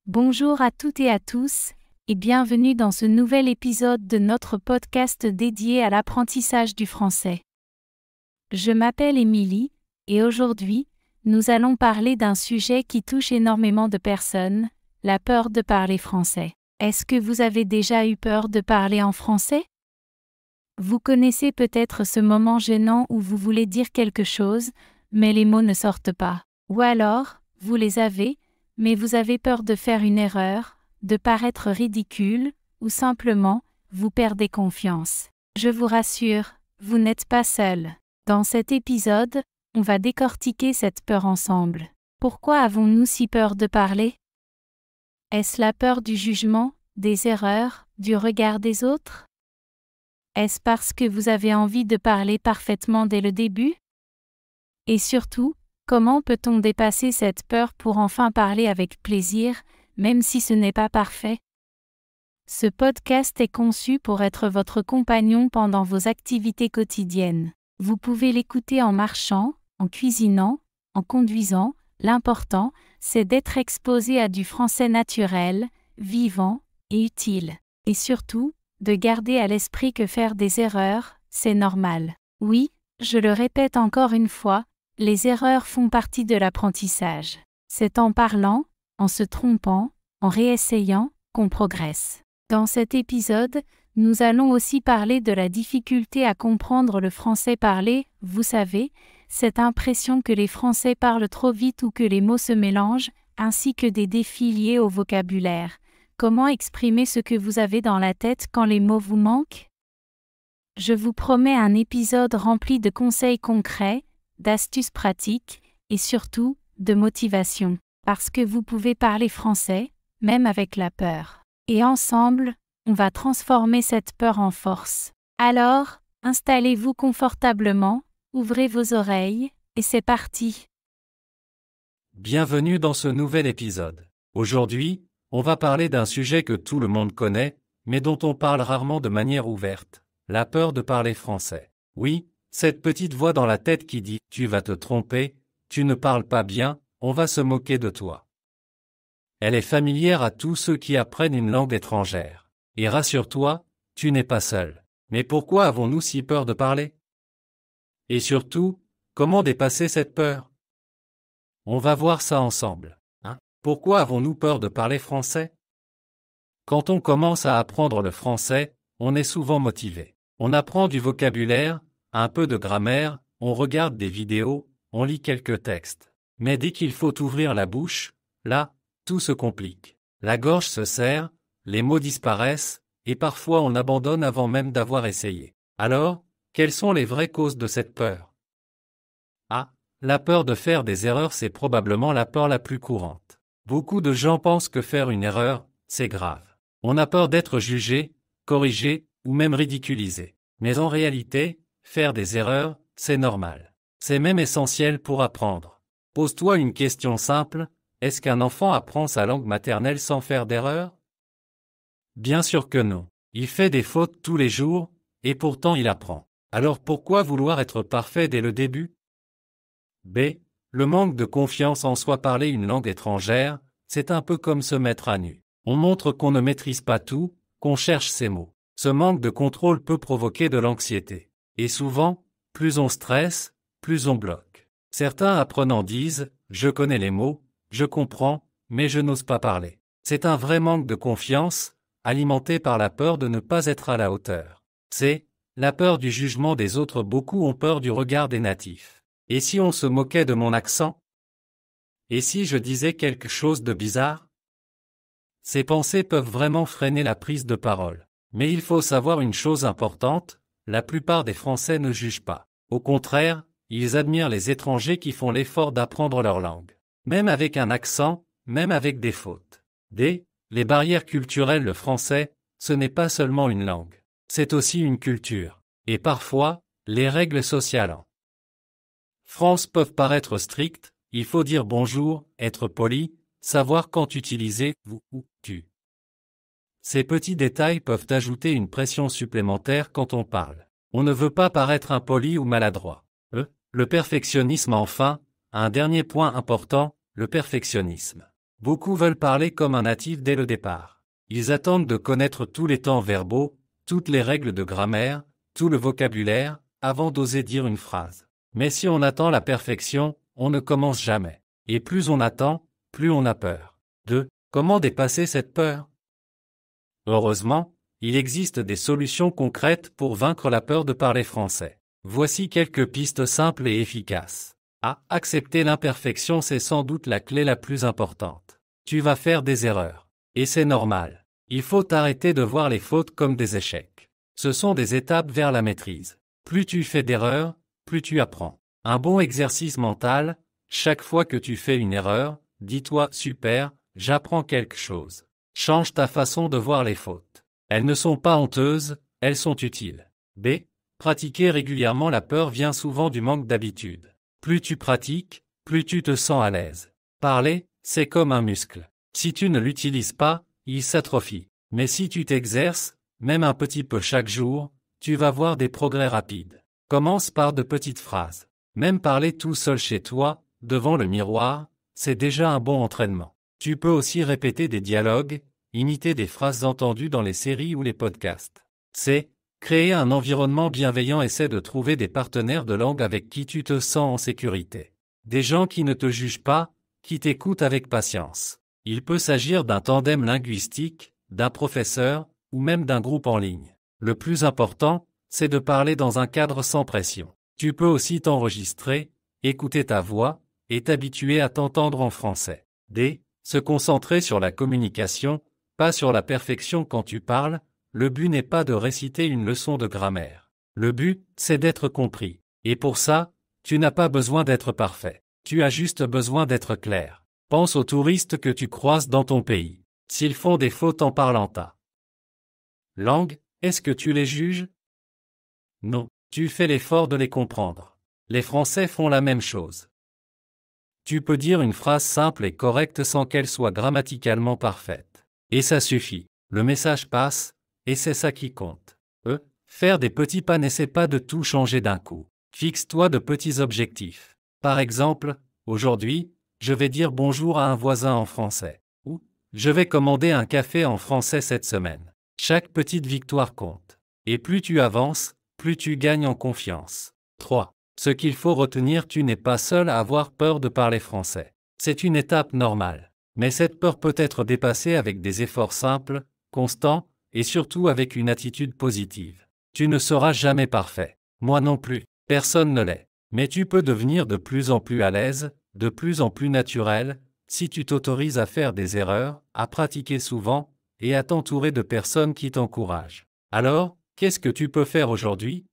Bonjour à toutes et à tous, et bienvenue dans ce nouvel épisode de notre podcast dédié à l'apprentissage du français. Je m'appelle Émilie, et aujourd'hui, nous allons parler d'un sujet qui touche énormément de personnes, la peur de parler français. Est-ce que vous avez déjà eu peur de parler en français? Vous connaissez peut-être ce moment gênant où vous voulez dire quelque chose, mais les mots ne sortent pas. Ou alors, vous les avez, mais vous avez peur de faire une erreur, de paraître ridicule, ou simplement, vous perdez confiance. Je vous rassure, vous n'êtes pas seul. Dans cet épisode, on va décortiquer cette peur ensemble. Pourquoi avons-nous si peur de parler? Est-ce la peur du jugement, des erreurs, du regard des autres? Est-ce parce que vous avez envie de parler parfaitement dès le début? Et surtout, comment peut-on dépasser cette peur pour enfin parler avec plaisir, même si ce n'est pas parfait? Ce podcast est conçu pour être votre compagnon pendant vos activités quotidiennes. Vous pouvez l'écouter en marchant, en cuisinant, en conduisant. L'important, c'est d'être exposé à du français naturel, vivant et utile. Et surtout, de garder à l'esprit que faire des erreurs, c'est normal. Oui, je le répète encore une fois, les erreurs font partie de l'apprentissage. C'est en parlant, en se trompant, en réessayant, qu'on progresse. Dans cet épisode, nous allons aussi parler de la difficulté à comprendre le français parlé, vous savez, cette impression que les Français parlent trop vite ou que les mots se mélangent, ainsi que des défis liés au vocabulaire. Comment exprimer ce que vous avez dans la tête quand les mots vous manquent? Je vous promets un épisode rempli de conseils concrets, d'astuces pratiques, et surtout, de motivation. Parce que vous pouvez parler français, même avec la peur. Et ensemble, on va transformer cette peur en force. Alors, installez-vous confortablement, ouvrez vos oreilles, et c'est parti. Bienvenue dans ce nouvel épisode. Aujourd'hui, on va parler d'un sujet que tout le monde connaît, mais dont on parle rarement de manière ouverte, la peur de parler français. Oui, cette petite voix dans la tête qui dit « Tu vas te tromper, tu ne parles pas bien, on va se moquer de toi ». Elle est familière à tous ceux qui apprennent une langue étrangère. Et rassure-toi, tu n'es pas seul. Mais pourquoi avons-nous si peur de parler? Et surtout, comment dépasser cette peur? On va voir ça ensemble. Pourquoi avons-nous peur de parler français? Quand on commence à apprendre le français, on est souvent motivé. On apprend du vocabulaire, un peu de grammaire, on regarde des vidéos, on lit quelques textes. Mais dès qu'il faut ouvrir la bouche, là, tout se complique. La gorge se serre, les mots disparaissent, et parfois on abandonne avant même d'avoir essayé. Alors, quelles sont les vraies causes de cette peur? La peur de faire des erreurs, c'est probablement la peur la plus courante. Beaucoup de gens pensent que faire une erreur, c'est grave. On a peur d'être jugé, corrigé, ou même ridiculisé. Mais en réalité, faire des erreurs, c'est normal. C'est même essentiel pour apprendre. Pose-toi une question simple, est-ce qu'un enfant apprend sa langue maternelle sans faire d'erreur? Bien sûr que non. Il fait des fautes tous les jours, et pourtant il apprend. Alors pourquoi vouloir être parfait dès le début? Le manque de confiance en soi. Parler une langue étrangère, c'est un peu comme se mettre à nu. On montre qu'on ne maîtrise pas tout, qu'on cherche ses mots. Ce manque de contrôle peut provoquer de l'anxiété. Et souvent, plus on stresse, plus on bloque. Certains apprenants disent « Je connais les mots, je comprends, mais je n'ose pas parler ». C'est un vrai manque de confiance, alimenté par la peur de ne pas être à la hauteur. C'est la peur du jugement des autres. Beaucoup ont peur du regard des natifs. Et si on se moquait de mon accent? Et si je disais quelque chose de bizarre? Ces pensées peuvent vraiment freiner la prise de parole. Mais il faut savoir une chose importante, la plupart des Français ne jugent pas. Au contraire, ils admirent les étrangers qui font l'effort d'apprendre leur langue. Même avec un accent, même avec des fautes. Les barrières culturelles. Le français, ce n'est pas seulement une langue. C'est aussi une culture. Et parfois, les règles sociales en France peuvent paraître strictes, il faut dire bonjour, être poli, savoir quand utiliser vous ou tu. Ces petits détails peuvent ajouter une pression supplémentaire quand on parle. On ne veut pas paraître impoli ou maladroit. Le perfectionnisme. Enfin, un dernier point important, le perfectionnisme. Beaucoup veulent parler comme un natif dès le départ. Ils attendent de connaître tous les temps verbaux, toutes les règles de grammaire, tout le vocabulaire, avant d'oser dire une phrase. Mais si on attend la perfection, on ne commence jamais. Et plus on attend, plus on a peur. 2. Comment dépasser cette peur? Heureusement, il existe des solutions concrètes pour vaincre la peur de parler français. Voici quelques pistes simples et efficaces. A. Accepter l'imperfection, c'est sans doute la clé la plus importante. Tu vas faire des erreurs. Et c'est normal. Il faut arrêter de voir les fautes comme des échecs. Ce sont des étapes vers la maîtrise. Plus tu fais d'erreurs, plus tu apprends. Un bon exercice mental, chaque fois que tu fais une erreur, dis-toi « Super, j'apprends quelque chose ». Change ta façon de voir les fautes. Elles ne sont pas honteuses, elles sont utiles. B. Pratiquer régulièrement, la peur vient souvent du manque d'habitude. Plus tu pratiques, plus tu te sens à l'aise. Parler, c'est comme un muscle. Si tu ne l'utilises pas, il s'atrophie. Mais si tu t'exerces, même un petit peu chaque jour, tu vas voir des progrès rapides. Commence par de petites phrases. Même parler tout seul chez toi, devant le miroir, c'est déjà un bon entraînement. Tu peux aussi répéter des dialogues, imiter des phrases entendues dans les séries ou les podcasts. C. Créer un environnement bienveillant. Essaie de trouver des partenaires de langue avec qui tu te sens en sécurité. Des gens qui ne te jugent pas, qui t'écoutent avec patience. Il peut s'agir d'un tandem linguistique, d'un professeur, ou même d'un groupe en ligne. Le plus important, c'est de parler dans un cadre sans pression. Tu peux aussi t'enregistrer, écouter ta voix, et t'habituer à t'entendre en français. D. Se concentrer sur la communication, pas sur la perfection quand tu parles. Le but n'est pas de réciter une leçon de grammaire. Le but, c'est d'être compris. Et pour ça, tu n'as pas besoin d'être parfait. Tu as juste besoin d'être clair. Pense aux touristes que tu croises dans ton pays. S'ils font des fautes en parlant ta langue, est-ce que tu les juges? Non, tu fais l'effort de les comprendre. Les Français font la même chose. Tu peux dire une phrase simple et correcte sans qu'elle soit grammaticalement parfaite. Et ça suffit. Le message passe, et c'est ça qui compte. Faire des petits pas, n'essaie pas de tout changer d'un coup. Fixe-toi de petits objectifs. Par exemple, aujourd'hui, je vais dire bonjour à un voisin en français. Ou, je vais commander un café en français cette semaine. Chaque petite victoire compte. Et plus tu avances, plus tu gagnes en confiance. 3. Ce qu'il faut retenir, tu n'es pas seul à avoir peur de parler français. C'est une étape normale. Mais cette peur peut être dépassée avec des efforts simples, constants, et surtout avec une attitude positive. Tu ne seras jamais parfait. Moi non plus. Personne ne l'est. Mais tu peux devenir de plus en plus à l'aise, de plus en plus naturel, si tu t'autorises à faire des erreurs, à pratiquer souvent, et à t'entourer de personnes qui t'encouragent. Alors, qu'est-ce que tu peux faire aujourd'hui?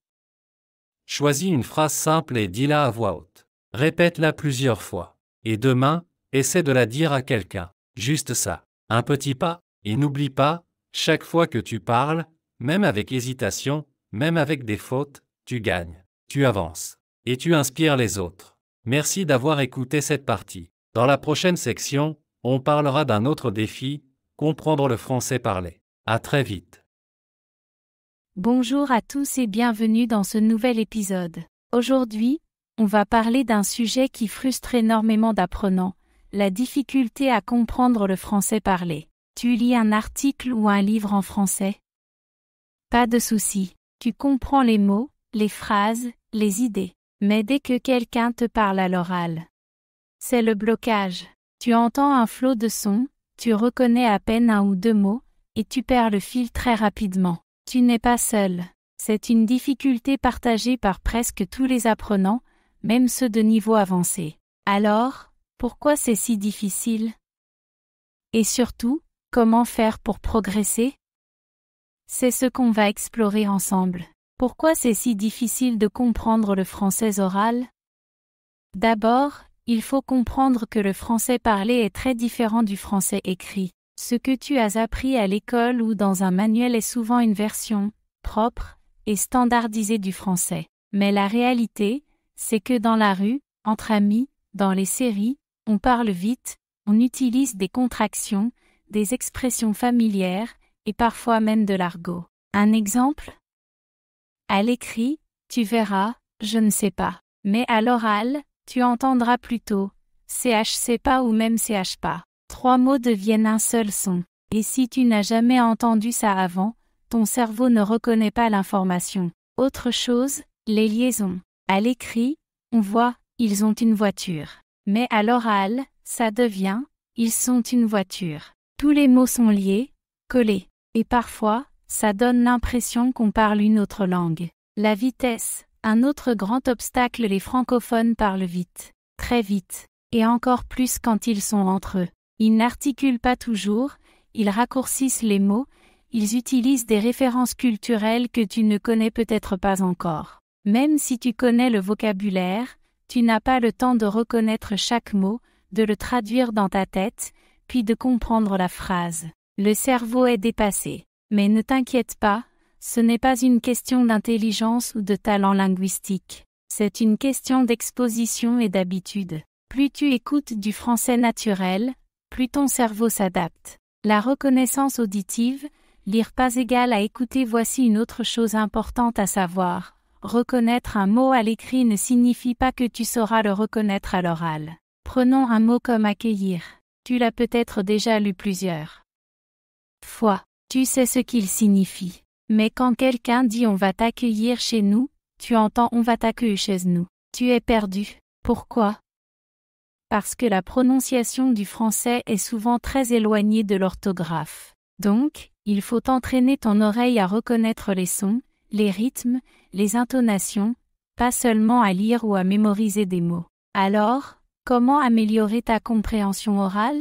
Choisis une phrase simple et dis-la à voix haute. Répète-la plusieurs fois. Et demain, essaie de la dire à quelqu'un. Juste ça. Un petit pas. Et n'oublie pas, chaque fois que tu parles, même avec hésitation, même avec des fautes, tu gagnes. Tu avances. Et tu inspires les autres. Merci d'avoir écouté cette partie. Dans la prochaine section, on parlera d'un autre défi, comprendre le français parlé. À très vite. Bonjour à tous et bienvenue dans ce nouvel épisode. Aujourd'hui, on va parler d'un sujet qui frustre énormément d'apprenants, la difficulté à comprendre le français parlé. Tu lis un article ou un livre en français? Pas de souci, tu comprends les mots, les phrases, les idées. Mais dès que quelqu'un te parle à l'oral, c'est le blocage. Tu entends un flot de sons, tu reconnais à peine un ou deux mots, et tu perds le fil très rapidement. Tu n'es pas seul. C'est une difficulté partagée par presque tous les apprenants, même ceux de niveau avancé. Alors, pourquoi c'est si difficile? Et surtout, comment faire pour progresser? C'est ce qu'on va explorer ensemble. Pourquoi c'est si difficile de comprendre le français oral? D'abord, il faut comprendre que le français parlé est très différent du français écrit. Ce que tu as appris à l'école ou dans un manuel est souvent une version propre et standardisée du français. Mais la réalité, c'est que dans la rue, entre amis, dans les séries, on parle vite, on utilise des contractions, des expressions familières, et parfois même de l'argot. Un exemple? À l'écrit, tu verras, je ne sais pas. Mais à l'oral, tu entendras plutôt, ch sais pas ou même ch pas. 3 mots deviennent un seul son. Et si tu n'as jamais entendu ça avant, ton cerveau ne reconnaît pas l'information. Autre chose, les liaisons. À l'écrit, on voit, ils ont une voiture. Mais à l'oral, ça devient, ils sont une voiture. Tous les mots sont liés, collés. Et parfois, ça donne l'impression qu'on parle une autre langue. La vitesse. Un autre grand obstacle, les francophones parlent vite. Très vite. Et encore plus quand ils sont entre eux. Ils n'articulent pas toujours, ils raccourcissent les mots, ils utilisent des références culturelles que tu ne connais peut-être pas encore. Même si tu connais le vocabulaire, tu n'as pas le temps de reconnaître chaque mot, de le traduire dans ta tête, puis de comprendre la phrase. Le cerveau est dépassé. Mais ne t'inquiète pas, ce n'est pas une question d'intelligence ou de talent linguistique. C'est une question d'exposition et d'habitude. Plus tu écoutes du français naturel, plus ton cerveau s'adapte. La reconnaissance auditive, lire pas égal à écouter. Voici une autre chose importante à savoir. Reconnaître un mot à l'écrit ne signifie pas que tu sauras le reconnaître à l'oral. Prenons un mot comme accueillir. Tu l'as peut-être déjà lu plusieurs fois. Tu sais ce qu'il signifie. Mais quand quelqu'un dit on va t'accueillir chez nous, tu entends on va t'accueillir chez nous. Tu es perdu. Pourquoi? Parce que la prononciation du français est souvent très éloignée de l'orthographe. Donc, il faut entraîner ton oreille à reconnaître les sons, les rythmes, les intonations, pas seulement à lire ou à mémoriser des mots. Alors, comment améliorer ta compréhension orale?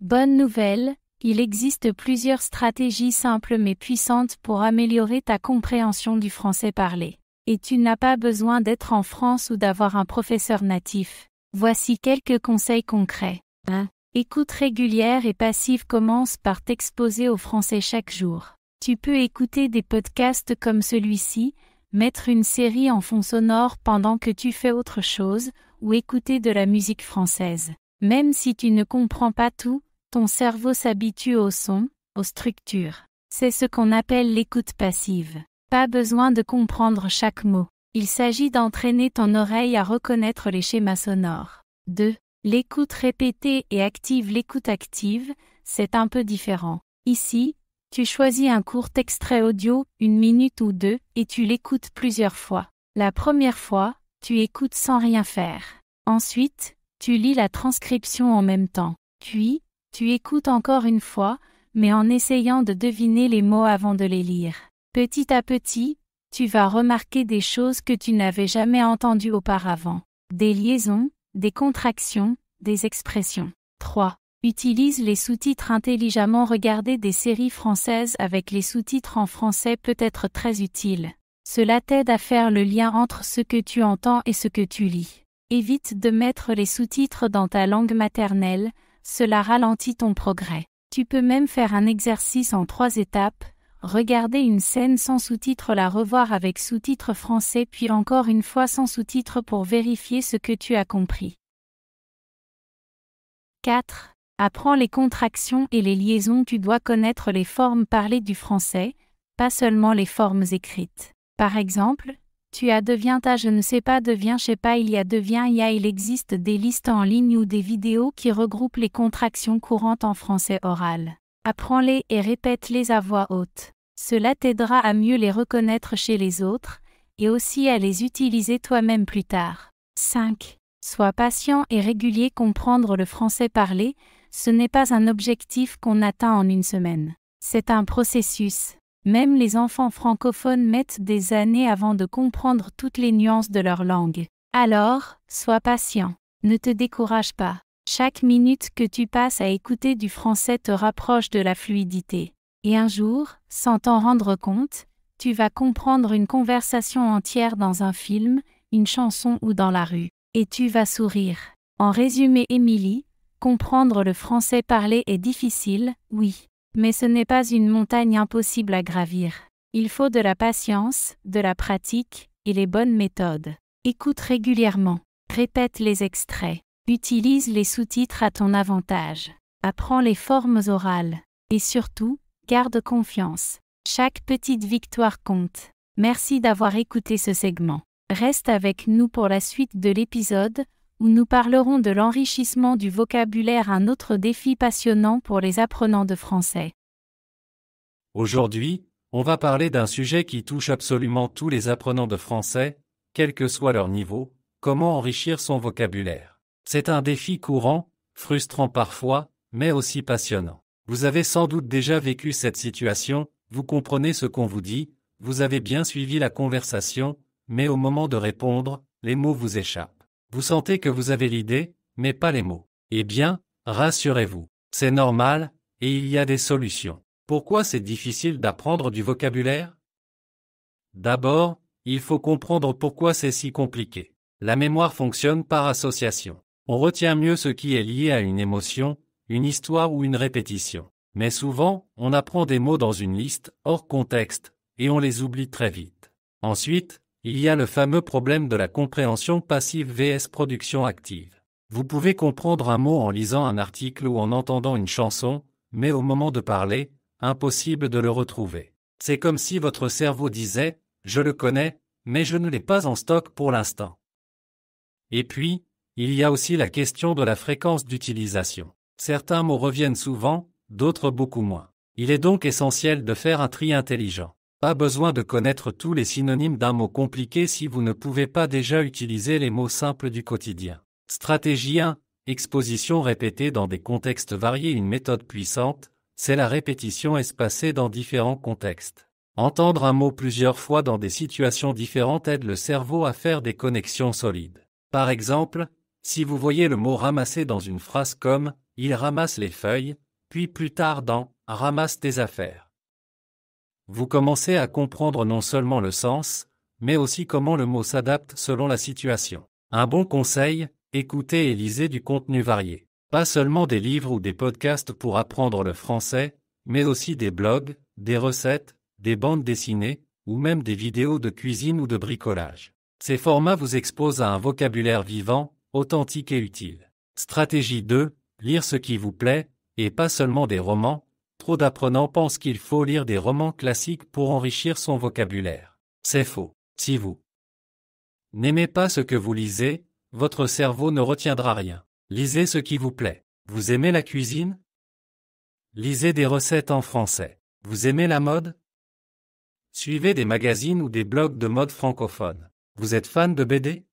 Bonne nouvelle, il existe plusieurs stratégies simples mais puissantes pour améliorer ta compréhension du français parlé. Et tu n'as pas besoin d'être en France ou d'avoir un professeur natif. Voici quelques conseils concrets. 1. Écoute régulière et passive. Commence par t'exposer au français chaque jour. Tu peux écouter des podcasts comme celui-ci, mettre une série en fond sonore pendant que tu fais autre chose, ou écouter de la musique française. Même si tu ne comprends pas tout, ton cerveau s'habitue aux sons, aux structures. C'est ce qu'on appelle l'écoute passive. Pas besoin de comprendre chaque mot. Il s'agit d'entraîner ton oreille à reconnaître les schémas sonores. 2. L'écoute répétée et active. L'écoute active, c'est un peu différent. Ici, tu choisis un court extrait audio, 1 minute ou 2, et tu l'écoutes plusieurs fois. La première fois, tu écoutes sans rien faire. Ensuite, tu lis la transcription en même temps. Puis, tu écoutes encore une fois, mais en essayant de deviner les mots avant de les lire. Petit à petit, tu vas remarquer des choses que tu n'avais jamais entendues auparavant. Des liaisons, des contractions, des expressions. 3. Utilise les sous-titres intelligemment. Regarder des séries françaises avec les sous-titres en français peut être très utile. Cela t'aide à faire le lien entre ce que tu entends et ce que tu lis. Évite de mettre les sous-titres dans ta langue maternelle, cela ralentit ton progrès. Tu peux même faire un exercice en 3 étapes. Regarder une scène sans sous-titres, la revoir avec sous-titres français puis encore une fois sans sous-titres pour vérifier ce que tu as compris. 4. Apprends les contractions et les liaisons. Tu dois connaître les formes parlées du français, pas seulement les formes écrites. Par exemple, tu as devient, t'as, je ne sais pas, devient, je sais pas, il y a, devient, il y a. Il existe des listes en ligne ou des vidéos qui regroupent les contractions courantes en français oral. Apprends-les et répète-les à voix haute. Cela t'aidera à mieux les reconnaître chez les autres, et aussi à les utiliser toi-même plus tard. 5. Sois patient et régulier. Comprendre le français parlé, ce n'est pas un objectif qu'on atteint en une semaine. C'est un processus. Même les enfants francophones mettent des années avant de comprendre toutes les nuances de leur langue. Alors, sois patient. Ne te décourage pas. Chaque minute que tu passes à écouter du français te rapproche de la fluidité. Et un jour, sans t'en rendre compte, tu vas comprendre une conversation entière dans un film, une chanson ou dans la rue. Et tu vas sourire. En résumé, Émilie, comprendre le français parlé est difficile, oui. Mais ce n'est pas une montagne impossible à gravir. Il faut de la patience, de la pratique, et les bonnes méthodes. Écoute régulièrement. Répète les extraits. Utilise les sous-titres à ton avantage. Apprends les formes orales. Et surtout, garde confiance. Chaque petite victoire compte. Merci d'avoir écouté ce segment. Reste avec nous pour la suite de l'épisode, où nous parlerons de l'enrichissement du vocabulaire, un autre défi passionnant pour les apprenants de français. Aujourd'hui, on va parler d'un sujet qui touche absolument tous les apprenants de français, quel que soit leur niveau, comment enrichir son vocabulaire. C'est un défi courant, frustrant parfois, mais aussi passionnant. Vous avez sans doute déjà vécu cette situation, vous comprenez ce qu'on vous dit, vous avez bien suivi la conversation, mais au moment de répondre, les mots vous échappent. Vous sentez que vous avez l'idée, mais pas les mots. Eh bien, rassurez-vous, c'est normal, et il y a des solutions. Pourquoi c'est difficile d'apprendre du vocabulaire? D'abord, il faut comprendre pourquoi c'est si compliqué. La mémoire fonctionne par association. On retient mieux ce qui est lié à une émotion, une histoire ou une répétition. Mais souvent, on apprend des mots dans une liste, hors contexte, et on les oublie très vite. Ensuite, il y a le fameux problème de la compréhension passive vs production active. Vous pouvez comprendre un mot en lisant un article ou en entendant une chanson, mais au moment de parler, impossible de le retrouver. C'est comme si votre cerveau disait « Je le connais, mais je ne l'ai pas en stock pour l'instant ». Et puis, il y a aussi la question de la fréquence d'utilisation. Certains mots reviennent souvent, d'autres beaucoup moins. Il est donc essentiel de faire un tri intelligent. Pas besoin de connaître tous les synonymes d'un mot compliqué si vous ne pouvez pas déjà utiliser les mots simples du quotidien. Stratégie 1. Exposition répétée dans des contextes variés. Une méthode puissante, c'est la répétition espacée dans différents contextes. Entendre un mot plusieurs fois dans des situations différentes aide le cerveau à faire des connexions solides. Par exemple, si vous voyez le mot ramasser dans une phrase comme « il ramasse les feuilles », puis plus tard dans « ramasse tes affaires », vous commencez à comprendre non seulement le sens, mais aussi comment le mot s'adapte selon la situation. Un bon conseil, écoutez et lisez du contenu varié. Pas seulement des livres ou des podcasts pour apprendre le français, mais aussi des blogs, des recettes, des bandes dessinées, ou même des vidéos de cuisine ou de bricolage. Ces formats vous exposent à un vocabulaire vivant, authentique et utile. Stratégie 2, lire ce qui vous plaît, et pas seulement des romans. Trop d'apprenants pensent qu'il faut lire des romans classiques pour enrichir son vocabulaire. C'est faux. Si vous n'aimez pas ce que vous lisez, votre cerveau ne retiendra rien. Lisez ce qui vous plaît. Vous aimez la cuisine? Lisez des recettes en français. Vous aimez la mode? Suivez des magazines ou des blogs de mode francophone. Vous êtes fan de BD?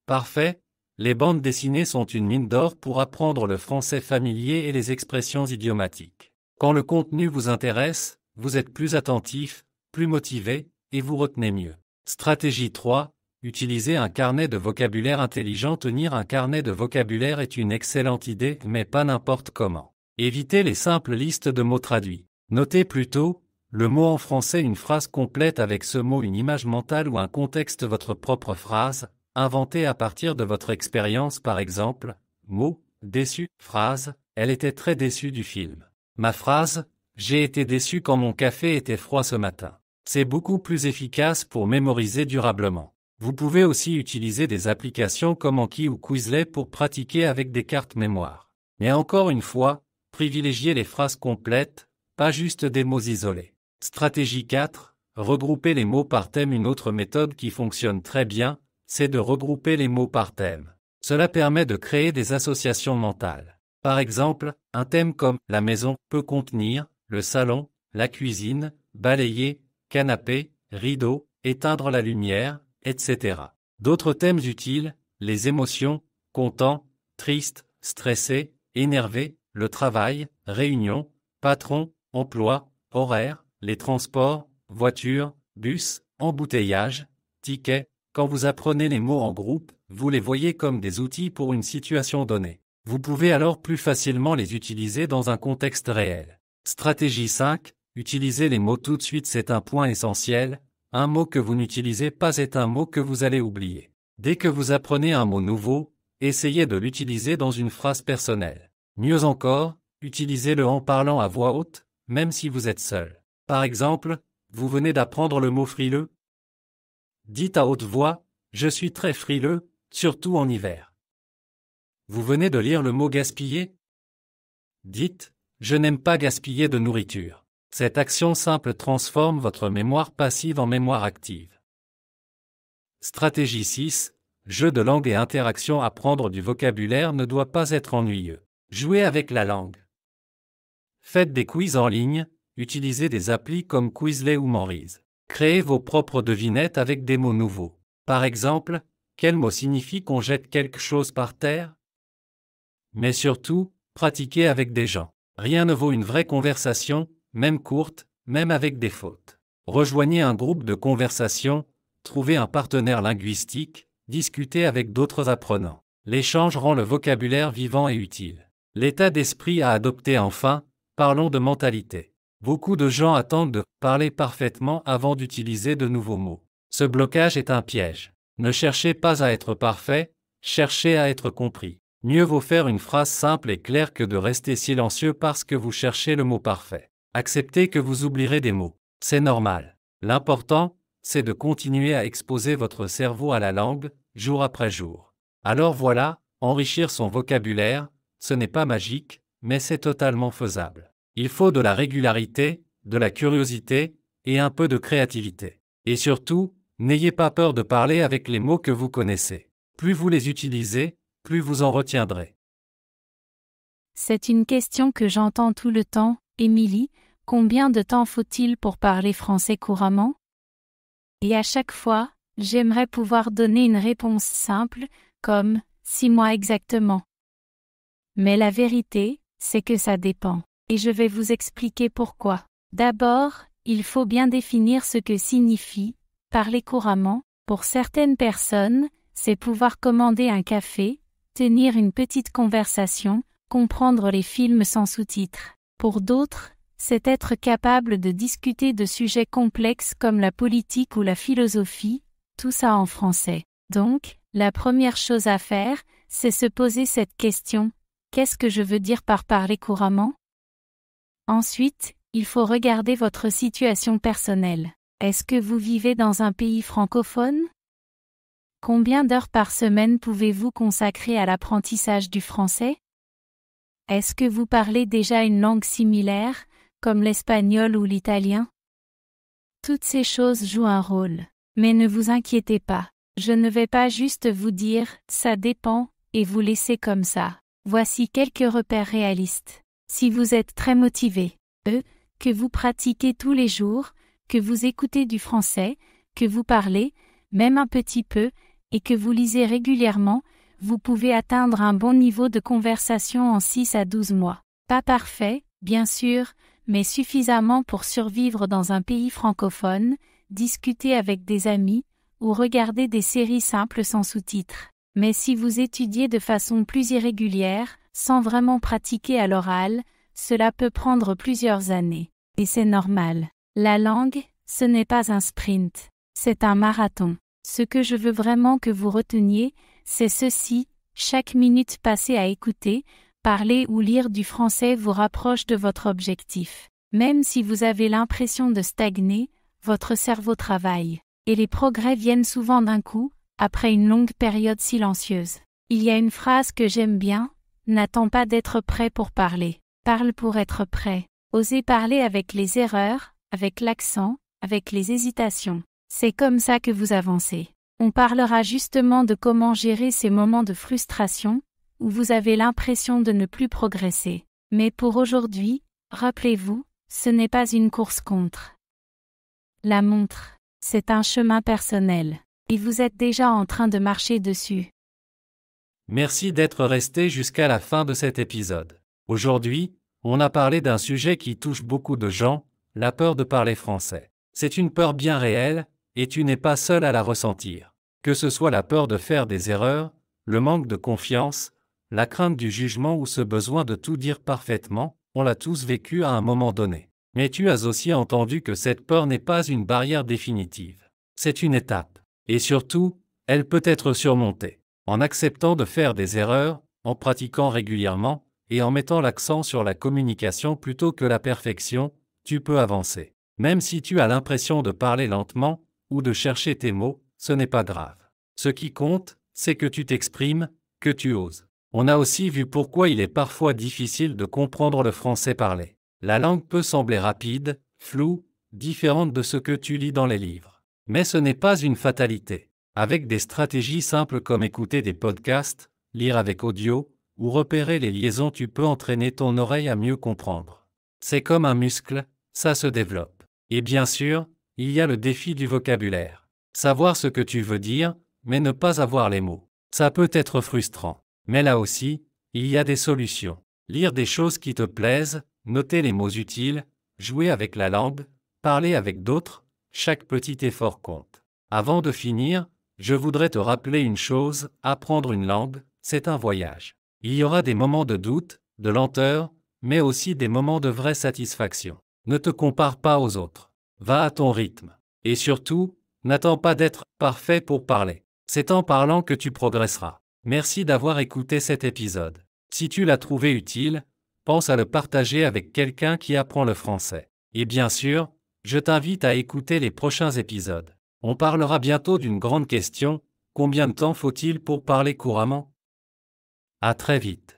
Parfait. Les bandes dessinées sont une mine d'or pour apprendre le français familier et les expressions idiomatiques. Quand le contenu vous intéresse, vous êtes plus attentif, plus motivé, et vous retenez mieux. Stratégie 3. Utilisez un carnet de vocabulaire intelligent. Tenir un carnet de vocabulaire est une excellente idée, mais pas n'importe comment. Évitez les simples listes de mots traduits. Notez plutôt le mot en français, une phrase complète avec ce mot, une image mentale ou un contexte, votre propre phrase, inventée à partir de votre expérience. Par exemple, mot, déçu, phrase, elle était très déçue du film. Ma phrase, j'ai été déçu quand mon café était froid ce matin. C'est beaucoup plus efficace pour mémoriser durablement. Vous pouvez aussi utiliser des applications comme Anki ou Quizlet pour pratiquer avec des cartes mémoire. Mais encore une fois, privilégiez les phrases complètes, pas juste des mots isolés. Stratégie 4. Regrouper les mots par thème. Une autre méthode qui fonctionne très bien, c'est de regrouper les mots par thème. Cela permet de créer des associations mentales. Par exemple, un thème comme « la maison » peut contenir « le salon »,« la cuisine »,« balayer »,« canapé »,« rideau »,« éteindre la lumière », etc. D'autres thèmes utiles, les émotions, content, triste, stressé, énervé, le travail, réunion, patron, emploi, horaire, les transports, voiture, bus, embouteillage, ticket. Quand vous apprenez les mots en groupe, vous les voyez comme des outils pour une situation donnée. Vous pouvez alors plus facilement les utiliser dans un contexte réel. Stratégie 5. Utilisez les mots tout de suite, c'est un point essentiel. Un mot que vous n'utilisez pas est un mot que vous allez oublier. Dès que vous apprenez un mot nouveau, essayez de l'utiliser dans une phrase personnelle. Mieux encore, utilisez-le en parlant à voix haute, même si vous êtes seul. Par exemple, vous venez d'apprendre le mot frileux. Dites à haute voix, « Je suis très frileux, surtout en hiver ». Vous venez de lire le mot gaspiller? Dites, je n'aime pas gaspiller de nourriture. Cette action simple transforme votre mémoire passive en mémoire active. Stratégie 6. Jeux de langue et interaction. Apprendre du vocabulaire ne doit pas être ennuyeux. Jouez avec la langue. Faites des quiz en ligne, utilisez des applis comme Quizlet ou Memrise. Créez vos propres devinettes avec des mots nouveaux. Par exemple, quel mot signifie qu'on jette quelque chose par terre? Mais surtout, pratiquez avec des gens. Rien ne vaut une vraie conversation, même courte, même avec des fautes. Rejoignez un groupe de conversation, trouvez un partenaire linguistique, discutez avec d'autres apprenants. L'échange rend le vocabulaire vivant et utile. L'état d'esprit à adopter. Enfin, parlons de mentalité. Beaucoup de gens attendent de parler parfaitement avant d'utiliser de nouveaux mots. Ce blocage est un piège. Ne cherchez pas à être parfait, cherchez à être compris. Mieux vaut faire une phrase simple et claire que de rester silencieux parce que vous cherchez le mot parfait. Acceptez que vous oublierez des mots. C'est normal. L'important, c'est de continuer à exposer votre cerveau à la langue, jour après jour. Alors voilà, enrichir son vocabulaire, ce n'est pas magique, mais c'est totalement faisable. Il faut de la régularité, de la curiosité, et un peu de créativité. Et surtout, n'ayez pas peur de parler avec les mots que vous connaissez. Plus vous les utilisez, plus vous en retiendrez. C'est une question que j'entends tout le temps, Émilie, combien de temps faut-il pour parler français couramment? Et à chaque fois, j'aimerais pouvoir donner une réponse simple, comme 6 mois exactement. Mais la vérité, c'est que ça dépend. Et je vais vous expliquer pourquoi. D'abord, il faut bien définir ce que signifie parler couramment. Pour certaines personnes, c'est pouvoir commander un café, tenir une petite conversation, comprendre les films sans sous-titres. Pour d'autres, c'est être capable de discuter de sujets complexes comme la politique ou la philosophie, tout ça en français. Donc, la première chose à faire, c'est se poser cette question: qu'est-ce que je veux dire par parler couramment? Ensuite, il faut regarder votre situation personnelle. Est-ce que vous vivez dans un pays francophone? Combien d'heures par semaine pouvez-vous consacrer à l'apprentissage du français? Est-ce que vous parlez déjà une langue similaire, comme l'espagnol ou l'italien? Toutes ces choses jouent un rôle. Mais ne vous inquiétez pas. Je ne vais pas juste vous dire « ça dépend » et vous laisser comme ça. Voici quelques repères réalistes. Si vous êtes très motivé, que vous pratiquez tous les jours, que vous écoutez du français, que vous parlez, même un petit peu, et que vous lisez régulièrement, vous pouvez atteindre un bon niveau de conversation en 6 à 12 mois. Pas parfait, bien sûr, mais suffisamment pour survivre dans un pays francophone, discuter avec des amis, ou regarder des séries simples sans sous-titres. Mais si vous étudiez de façon plus irrégulière, sans vraiment pratiquer à l'oral, cela peut prendre plusieurs années. Et c'est normal. La langue, ce n'est pas un sprint, c'est un marathon. Ce que je veux vraiment que vous reteniez, c'est ceci: chaque minute passée à écouter, parler ou lire du français vous rapproche de votre objectif. Même si vous avez l'impression de stagner, votre cerveau travaille. Et les progrès viennent souvent d'un coup, après une longue période silencieuse. Il y a une phrase que j'aime bien: n'attends pas d'être prêt pour parler. Parle pour être prêt. Osez parler avec les erreurs, avec l'accent, avec les hésitations. C'est comme ça que vous avancez. On parlera justement de comment gérer ces moments de frustration, où vous avez l'impression de ne plus progresser. Mais pour aujourd'hui, rappelez-vous, ce n'est pas une course contre la montre. C'est un chemin personnel. Et vous êtes déjà en train de marcher dessus. Merci d'être resté jusqu'à la fin de cet épisode. Aujourd'hui, on a parlé d'un sujet qui touche beaucoup de gens, la peur de parler français. C'est une peur bien réelle, et tu n'es pas seul à la ressentir. Que ce soit la peur de faire des erreurs, le manque de confiance, la crainte du jugement ou ce besoin de tout dire parfaitement, on l'a tous vécu à un moment donné. Mais tu as aussi entendu que cette peur n'est pas une barrière définitive. C'est une étape. Et surtout, elle peut être surmontée. En acceptant de faire des erreurs, en pratiquant régulièrement, et en mettant l'accent sur la communication plutôt que la perfection, tu peux avancer. Même si tu as l'impression de parler lentement, ou de chercher tes mots, ce n'est pas grave. Ce qui compte, c'est que tu t'exprimes, que tu oses. On a aussi vu pourquoi il est parfois difficile de comprendre le français parlé. La langue peut sembler rapide, floue, différente de ce que tu lis dans les livres. Mais ce n'est pas une fatalité. Avec des stratégies simples comme écouter des podcasts, lire avec audio, ou repérer les liaisons, tu peux entraîner ton oreille à mieux comprendre. C'est comme un muscle, ça se développe. Et bien sûr, il y a le défi du vocabulaire. Savoir ce que tu veux dire, mais ne pas avoir les mots. Ça peut être frustrant. Mais là aussi, il y a des solutions. Lire des choses qui te plaisent, noter les mots utiles, jouer avec la langue, parler avec d'autres, chaque petit effort compte. Avant de finir, je voudrais te rappeler une chose, apprendre une langue, c'est un voyage. Il y aura des moments de doute, de lenteur, mais aussi des moments de vraie satisfaction. Ne te compare pas aux autres. Va à ton rythme. Et surtout, n'attends pas d'être parfait pour parler. C'est en parlant que tu progresseras. Merci d'avoir écouté cet épisode. Si tu l'as trouvé utile, pense à le partager avec quelqu'un qui apprend le français. Et bien sûr, je t'invite à écouter les prochains épisodes. On parlera bientôt d'une grande question, combien de temps faut-il pour parler couramment ? À très vite.